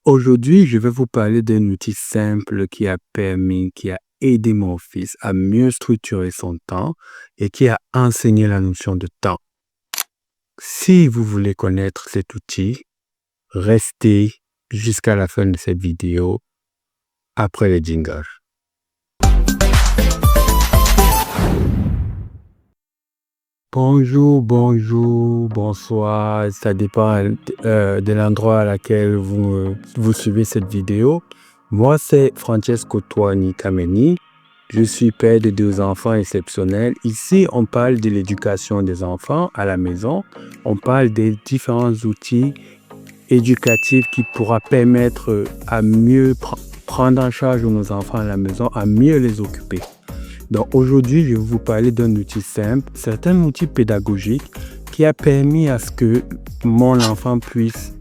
Aujourd'hui, je vais vous parler d'un outil simple qui a aidé mon fils à mieux structurer son temps et qui a enseigné la notion de temps. Si vous voulez connaître cet outil, restez jusqu'à la fin de cette vidéo après le jingle. Bonjour, bonsoir, ça dépend de l'endroit à laquelle vous suivez cette vidéo. Moi, c'est Francesco Tuani Kameni. Je suis père de 2 enfants exceptionnels. Ici, on parle de l'éducation des enfants à la maison. On parle des différents outils éducatifs qui pourra permettre à mieux prendre en charge nos enfants à la maison, à mieux les occuper. Donc aujourd'hui, je vais vous parler d'un outil simple, c'est un outil pédagogique qui a permis à ce que mon enfant puisse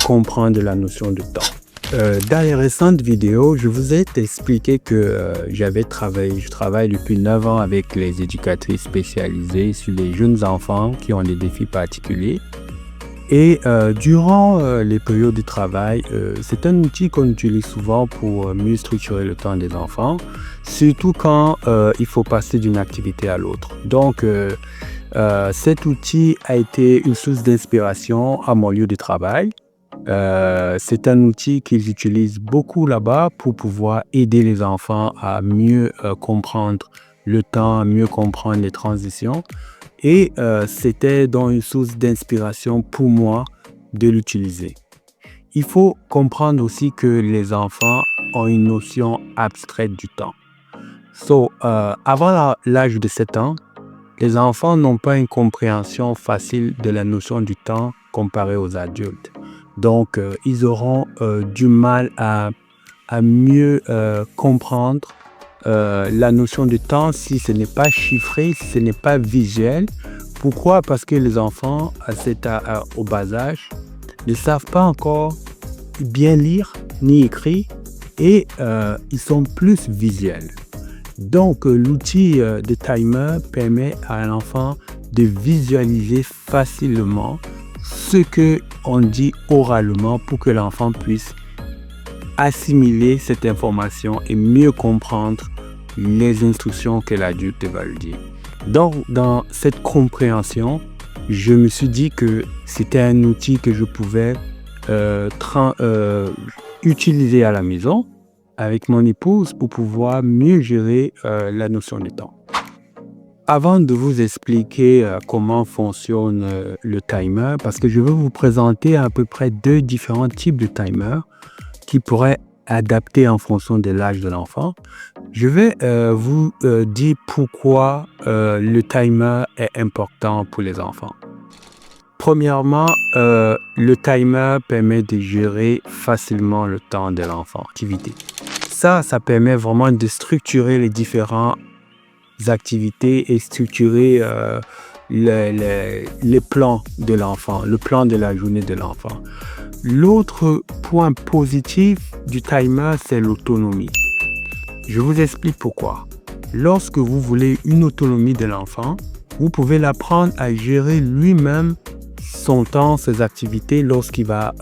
comprendre la notion de temps. Dans les récentes vidéos, je vous ai expliqué que je travaille depuis 9 ans avec les éducatrices spécialisées sur les jeunes enfants qui ont des défis particuliers. Et durant les périodes de travail, c'est un outil qu'on utilise souvent pour mieux structurer le temps des enfants, surtout quand il faut passer d'une activité à l'autre. Donc, cet outil a été une source d'inspiration à mon lieu de travail. C'est un outil qu'ils utilisent beaucoup là-bas pour pouvoir aider les enfants à mieux comprendre le temps, à mieux comprendre les transitions. Et c'était donc une source d'inspiration pour moi de l'utiliser. Il faut comprendre aussi que les enfants ont une notion abstraite du temps. Avant l'âge de 7 ans, les enfants n'ont pas une compréhension facile de la notion du temps comparée aux adultes. Donc, ils auront du mal à mieux comprendre la notion de temps si ce n'est pas chiffré, si ce n'est pas visuel. Pourquoi? Parce que les enfants, au bas âge, ne savent pas encore bien lire ni écrire et ils sont plus visuels. Donc, l'outil de timer permet à l'enfant de visualiser facilement ce qu'on dit oralement pour que l'enfant puisse assimiler cette information et mieux comprendre les instructions que l'adulte va lui dire. Donc, dans cette compréhension, je me suis dit que c'était un outil que je pouvais utiliser à la maison avec mon épouse pour pouvoir mieux gérer la notion du temps. Avant de vous expliquer comment fonctionne le timer, parce que je vais vous présenter à peu près 2 différents types de timers qui pourraient adapter en fonction de l'âge de l'enfant, je vais vous dire pourquoi le timer est important pour les enfants. Premièrement, le timer permet de gérer facilement le temps de l'enfant, activité. Ça permet vraiment de structurer les différentes activités et structurer les plans de l'enfant, le plan de la journée de l'enfant. L'autre point positif du timer, c'est l'autonomie. Je vous explique pourquoi. Lorsque vous voulez une autonomie de l'enfant, vous pouvez l'apprendre à gérer lui-même son temps, ses activités lorsqu'il va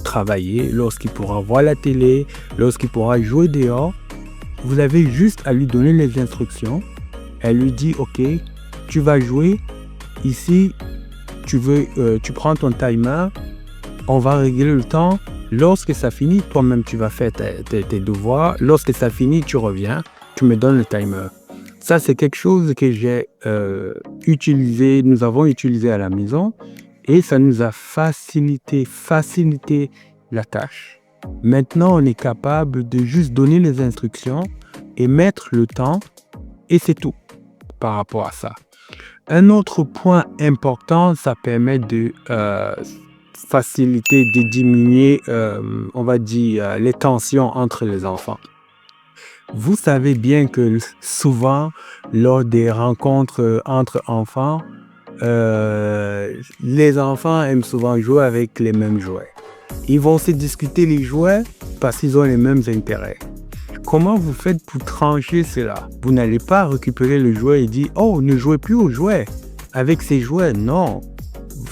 travailler, lorsqu'il pourra voir la télé, lorsqu'il pourra jouer dehors. Vous avez juste à lui donner les instructions. Elle lui dit, OK, tu vas jouer. Ici, tu prends ton timer. On va régler le temps. Lorsque ça finit, toi-même, tu vas faire tes devoirs. Lorsque ça finit, tu reviens. Tu me donnes le timer. Ça, c'est quelque chose que j'ai utilisé. Nous avons utilisé à la maison. Et ça nous a facilité la tâche. Maintenant, on est capable de juste donner les instructions et mettre le temps. Et c'est tout par rapport à ça. Un autre point important, ça permet de faciliter, de diminuer, on va dire, les tensions entre les enfants. Vous savez bien que souvent, lors des rencontres entre enfants, les enfants aiment souvent jouer avec les mêmes jouets. Ils vont se discuter les jouets parce qu'ils ont les mêmes intérêts. Comment vous faites pour trancher cela? Vous n'allez pas récupérer le jouet et dire « Oh, ne jouez plus aux jouets avec ces jouets. » Non.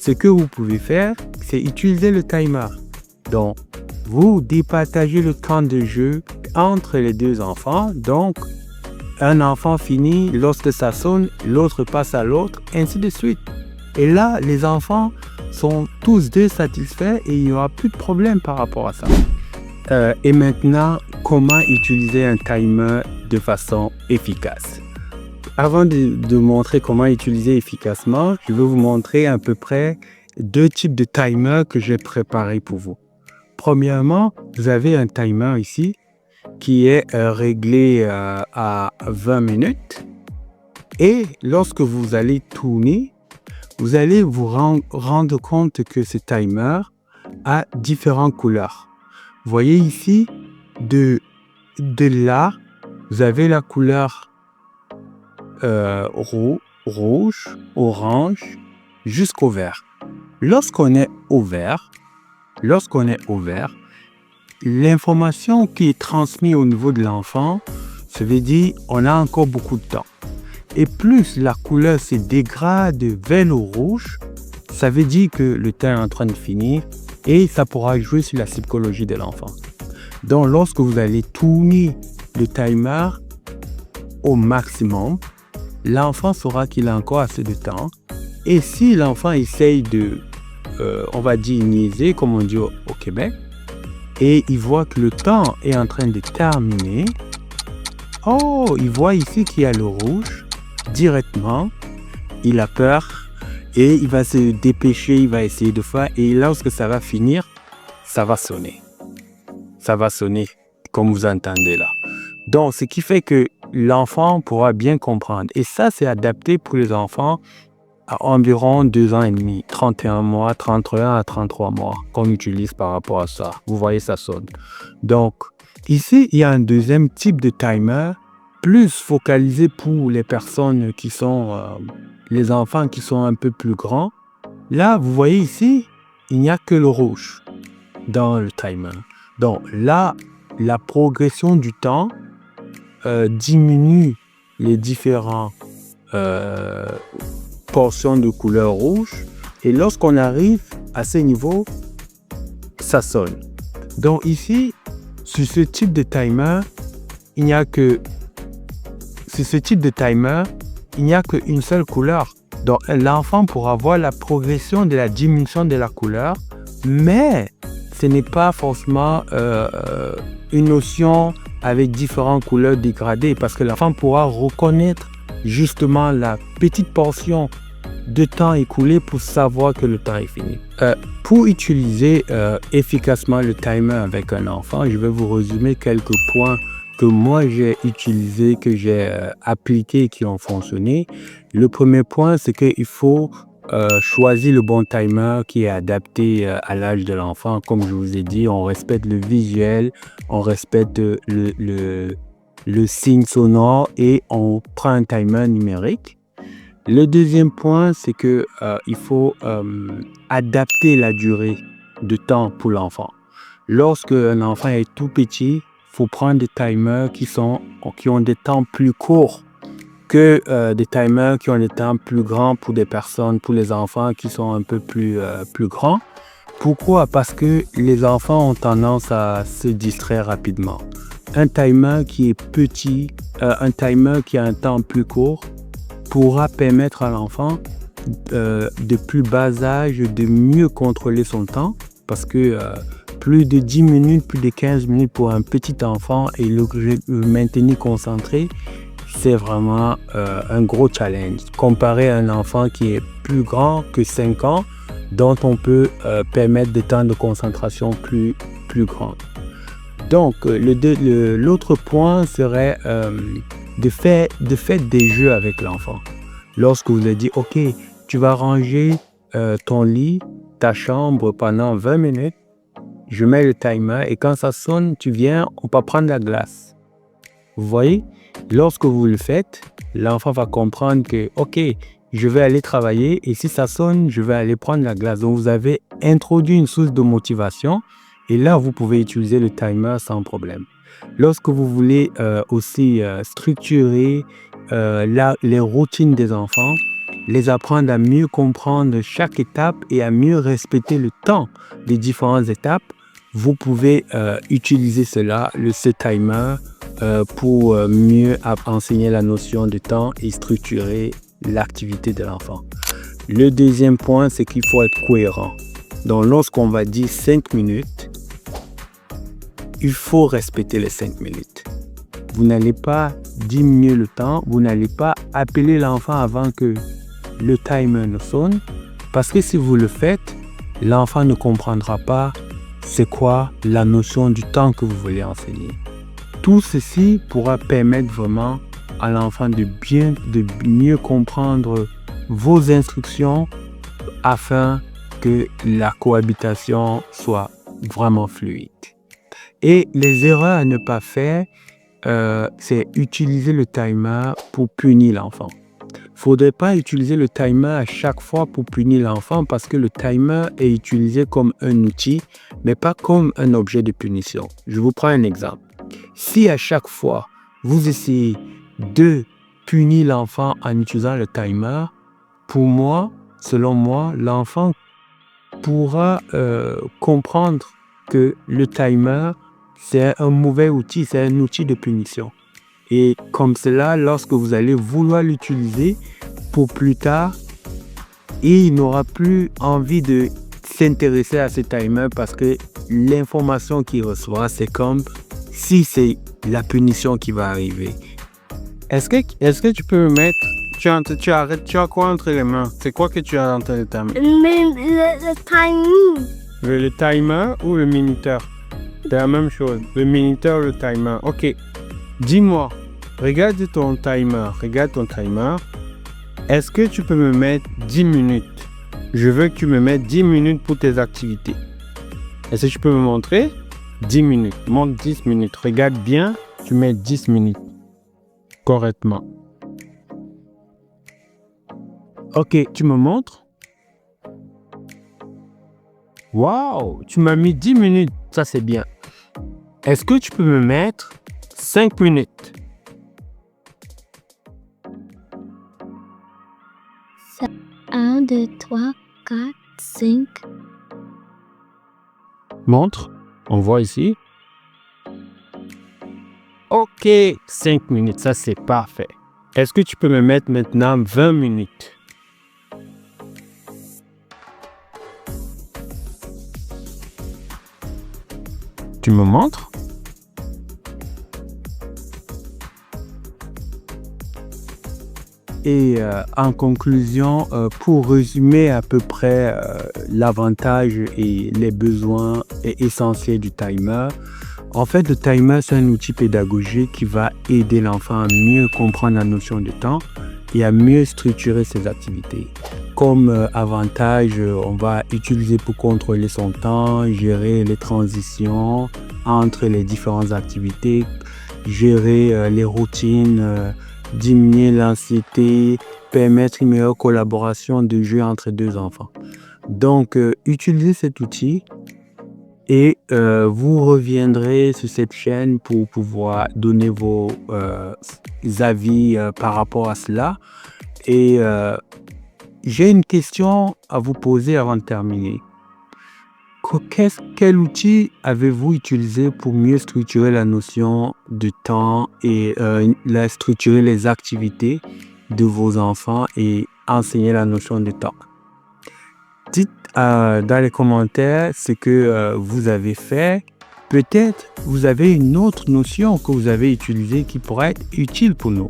Ce que vous pouvez faire, c'est utiliser le timer. Donc, vous départagez le temps de jeu entre les deux enfants. Donc, un enfant finit, lorsque ça sonne, l'autre passe à l'autre, ainsi de suite. Et là, les enfants sont tous deux satisfaits et il n'y aura plus de problème par rapport à ça. Et maintenant, comment utiliser un timer de façon efficace? Avant de montrer comment utiliser efficacement, je vais vous montrer à peu près 2 types de timers que j'ai préparés pour vous. Premièrement, vous avez un timer ici qui est réglé à 20 minutes. Et lorsque vous allez tourner, vous allez vous rendre compte que ce timer a différentes couleurs. Vous voyez ici, de là, vous avez la couleur rouge, orange, jusqu'au vert. Lorsqu'on est au vert, l'information qui est transmise au niveau de l'enfant, ça veut dire on a encore beaucoup de temps. Et plus la couleur se dégrade vers le rouge, ça veut dire que le temps est en train de finir et ça pourra jouer sur la psychologie de l'enfant. Donc, lorsque vous allez tourner le timer au maximum, l'enfant saura qu'il a encore assez de temps. Et si l'enfant essaye de, on va dire, niaiser, comme on dit au Québec, et il voit que le temps est en train de terminer, oh, il voit ici qu'il y a le rouge, directement, il a peur et il va se dépêcher, il va essayer de faire, et lorsque ça va finir, ça va sonner. Ça va sonner, comme vous entendez là. Donc, ce qui fait que l'enfant pourra bien comprendre. Et ça, c'est adapté pour les enfants à environ 2 ans et demi, 31 mois, 31 à 33 mois qu'on utilise par rapport à ça. Vous voyez, ça sonne. Donc, ici, il y a un deuxième type de timer, plus focalisé pour les personnes qui sont, les enfants qui sont un peu plus grands. Là, vous voyez ici, il n'y a que le rouge dans le timer. Donc là, la progression du temps diminue les différentes portions de couleur rouge. Et lorsqu'on arrive à ce niveau, ça sonne. Donc ici, sur ce type de timer, il n'y a qu'une seule couleur. Donc l'enfant pourra voir la progression de la diminution de la couleur, mais ce n'est pas forcément une notion avec différentes couleurs dégradées, parce que l'enfant pourra reconnaître justement la petite portion de temps écoulé pour savoir que le temps est fini. Pour utiliser efficacement le timer avec un enfant, je vais vous résumer quelques points que moi j'ai utilisés, que j'ai appliqués et qui ont fonctionné. Le premier point, c'est qu'il faut choisir le bon timer qui est adapté à l'âge de l'enfant. Comme je vous ai dit, on respecte le visuel, on respecte le signe sonore et on prend un timer numérique. Le deuxième point, c'est que il faut adapter la durée de temps pour l'enfant. Lorsque un enfant est tout petit, il faut prendre des timers qui ont des temps plus courts que des timers qui ont des temps plus grands pour des personnes, pour les enfants qui sont un peu plus grands. Pourquoi? Parce que les enfants ont tendance à se distraire rapidement. Un timer qui est petit, un timer qui a un temps plus court, pourra permettre à l'enfant de plus bas âge de mieux contrôler son temps, parce que plus de 10 minutes, plus de 15 minutes pour un petit enfant et le maintenir concentré, c'est vraiment un gros challenge. Comparé à un enfant qui est plus grand que 5 ans, dont on peut permettre des temps de concentration plus grands. Donc, l'autre point serait de faire des jeux avec l'enfant. Lorsque vous lui dites, OK, tu vas ranger ton lit, ta chambre pendant 20 minutes, je mets le timer et quand ça sonne, tu viens, on va prendre la glace. Vous voyez? Lorsque vous le faites, l'enfant va comprendre que, OK, je vais aller travailler et si ça sonne, je vais aller prendre la glace. Donc, vous avez introduit une source de motivation et là, vous pouvez utiliser le timer sans problème. Lorsque vous voulez aussi structurer les routines des enfants, les apprendre à mieux comprendre chaque étape et à mieux respecter le temps des différentes étapes, vous pouvez utiliser ce timer, pour mieux enseigner la notion de temps et structurer l'activité de l'enfant. Le deuxième point, c'est qu'il faut être cohérent. Donc, lorsqu'on va dire 5 minutes, il faut respecter les 5 minutes. Vous n'allez pas diminuer le temps, vous n'allez pas appeler l'enfant avant que le timer ne sonne, parce que si vous le faites, l'enfant ne comprendra pas c'est quoi la notion du temps que vous voulez enseigner. Tout ceci pourra permettre vraiment à l'enfant de mieux comprendre vos instructions afin que la cohabitation soit vraiment fluide. Et les erreurs à ne pas faire, c'est utiliser le timer pour punir l'enfant. Il ne faudrait pas utiliser le timer à chaque fois pour punir l'enfant parce que le timer est utilisé comme un outil, mais pas comme un objet de punition. Je vous prends un exemple. Si à chaque fois, vous essayez de punir l'enfant en utilisant le timer, selon moi, l'enfant pourra comprendre que le timer, c'est un mauvais outil, c'est un outil de punition. Et comme cela, lorsque vous allez vouloir l'utiliser pour plus tard, il n'aura plus envie de s'intéresser à ce timer parce que l'information qu'il recevra, c'est comme si c'est la punition qui va arriver. Est-ce que tu peux me mettre... Tu as quoi entre les mains? C'est quoi que tu as entre les mains? Le timing. Le timer ou le minuteur? C'est la même chose. Le minuteur, le timer. Ok. Dis-moi, regarde ton timer. Est-ce que tu peux me mettre 10 minutes? Je veux que tu me mettes 10 minutes pour tes activités. Est-ce que tu peux me montrer? 10 minutes. Montre 10 minutes. Regarde bien, tu mets 10 minutes. Correctement. Ok, tu me montres? Waouh, tu m'as mis 10 minutes. Ça, c'est bien. Est-ce que tu peux me mettre 5 minutes? 1, 2, 3, 4, 5. Montre. On voit ici. Ok, 5 minutes. Ça, c'est parfait. Est-ce que tu peux me mettre maintenant 20 minutes? Tu me montres? Et en conclusion, pour résumer à peu près l'avantage et les besoins essentiels du timer, en fait, le timer, c'est un outil pédagogique qui va aider l'enfant à mieux comprendre la notion de temps et à mieux structurer ses activités. Comme avantage, on va utiliser pour contrôler son temps, gérer les transitions entre les différentes activités, gérer les routines, diminuer l'anxiété, permettre une meilleure collaboration de jeu entre deux enfants. Donc, utilisez cet outil et vous reviendrez sur cette chaîne pour pouvoir donner vos avis par rapport à cela. Et j'ai une question à vous poser avant de terminer. Quel outil avez-vous utilisé pour mieux structurer la notion de temps et structurer les activités de vos enfants et enseigner la notion de temps? Dites dans les commentaires ce que vous avez fait. Peut-être vous avez une autre notion que vous avez utilisée qui pourrait être utile pour nous.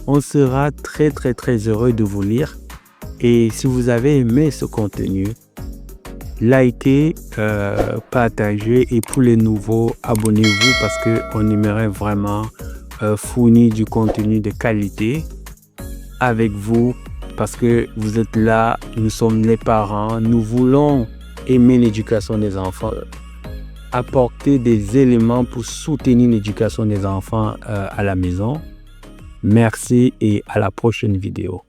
On sera très très très heureux de vous lire. Et si vous avez aimé ce contenu, likez, partagez et pour les nouveaux, abonnez-vous parce qu'on aimerait vraiment fournir du contenu de qualité avec vous parce que vous êtes là, nous sommes les parents, nous voulons aimer l'éducation des enfants, apporter des éléments pour soutenir l'éducation des enfants à la maison. Merci et à la prochaine vidéo.